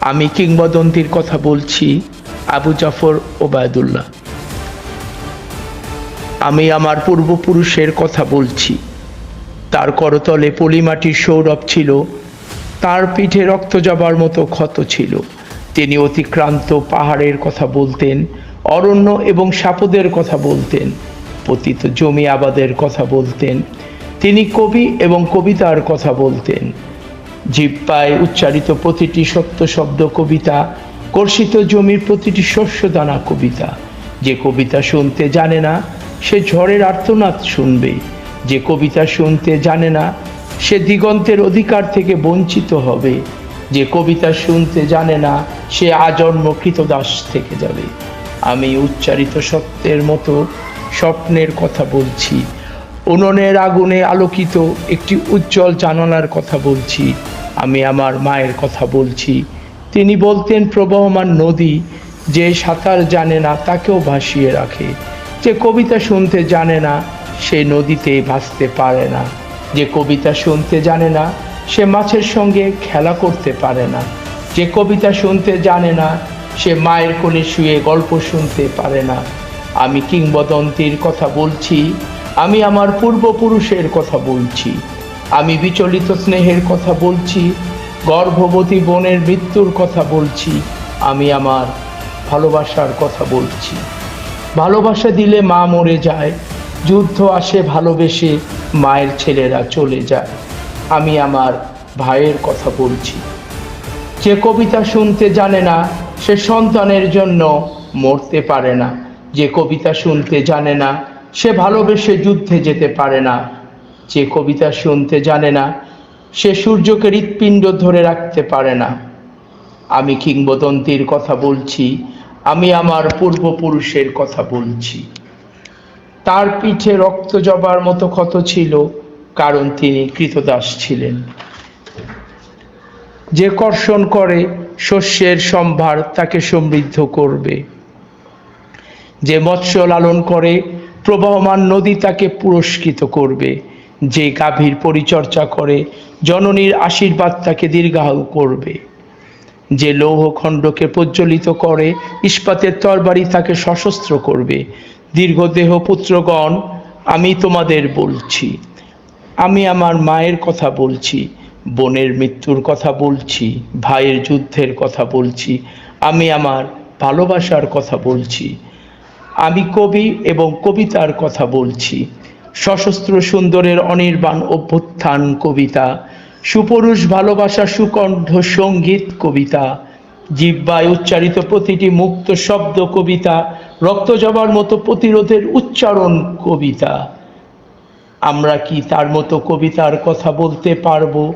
আমি কিংবদন্তির কথা বলছি, আবু জাফর ওবায়দুল্লাহ। আমি আমার পূর্বপুরুষের কথা বলছি। তার করতলে পলিমাটির সৌরভ ছিল, তার পিঠে রক্ত যাবার মতো ক্ষত ছিল। তিনি অতিক্রান্ত পাহাড়ের কথা বলতেন, অরণ্য এবং সাপদের কথা বলতেন, পতিত জমি আবাদের কথা বলতেন। তিনি কবি এবং কবিতার কথা বলতেন। জিহ্বায় উচ্চারিত প্রতিটি সত্য শব্দ কবিতা, কর্ষিত জমির প্রতিটি শস্যদানা কবিতা। যে কবিতা শুনতে জানে না সে ঝড়ের আর্তনাদ শুনবে, যে কবিতা শুনতে জানে না সে দিগন্তের অধিকার থেকে বঞ্চিত হবে, যে কবিতা শুনতে জানে না সে আজন্ম কৃতদাস থেকে যাবে। আমি উচ্চারিত সত্যের মতো স্বপ্নের কথা বলছি, উনুনের আগুনে আলোকিত একটি উজ্জ্বল জানালার কথা বলছি। আমি আমার মায়ের কথা বলছি। তিনি বলতেন, প্রবহমান নদী যে সাঁতার জানে না তাকেও ভাসিয়ে রাখে। যে কবিতা শুনতে জানে না সে নদীতে ভাসতে পারে না। যে কবিতা শুনতে জানে না সে মাছের সঙ্গে খেলা করতে পারে না। যে কবিতা শুনতে জানে না সে মায়ের কোলে শুয়ে গল্প শুনতে পারে না। আমি কিংবদন্তির কথা বলছি, আমি আমার পূর্বপুরুষের কথা বলছি। আমি বিচলিত স্নেহের কথা বলছি, গর্ভবতী বোনের মৃত্যুর কথা বলছি। আমি আমার ভালোবাসার কথা বলছি। ভালোবাসা দিলে মা মরে যায়, যুদ্ধ আসে ভালোবেসে মায়ের ছেলেরা চলে যায়। আমি আমার ভাইয়ের কথা বলছি। যে কবিতা শুনতে জানে না সে সন্তানের জন্য মরতে পারে না। যে কবিতা শুনতে জানে না সে ভালোবেসে যুদ্ধে যেতে পারে না। যে কবিতা শুনতে জানে না সে সূর্যকে হৃৎপিণ্ড ধরে রাখতে পারে না। আমি কিংবদন্তির কথা বলছি, আমি আমার পূর্বপুরুষের কথা বলছি। তার পিঠে রক্ত জবার মতো ক্ষত ছিল, কারণ তিনি কৃতদাস ছিলেন। যে কর্ষণ করে শস্যের সম্ভার তাকে সমৃদ্ধ করবে। যে মৎস্য লালন করে প্রবাহমান নদী তাকে পুরস্কৃত করবে। যে গাভীর পরিচর্যা করে জননীর আশীর্বাদ তাকে দীর্ঘায়ু করবে। যে লৌহখণ্ডকে প্রজ্বলিত করে ইস্পাতের তরবারি তাকে সশস্ত্র করবে। দীর্ঘদেহ পুত্রগণ, আমি তোমাদের বলছি। আমি আমার মায়ের কথা বলছি, বোনের মৃত্যুর কথা বলছি, ভাইয়ের যুদ্ধের কথা বলছি। আমি আমার ভালোবাসার কথা বলছি। আমি কবি এবং কবিতার কথা বলছি। সশস্ত্র সুন্দরের অনির্বাণ অভ্যুত্থান কবিতা, সুপুরুষ ভালোবাসা সুকণ্ঠ সঙ্গীত কবিতা, জিহ্বায় উচ্চারিত প্রতিটি মুক্ত শব্দ কবিতা, রক্ত জবার মতো প্রতিরোধের উচ্চারণ কবিতা। আমরা কি তার মতো কবিতার কথা বলতে পারবো?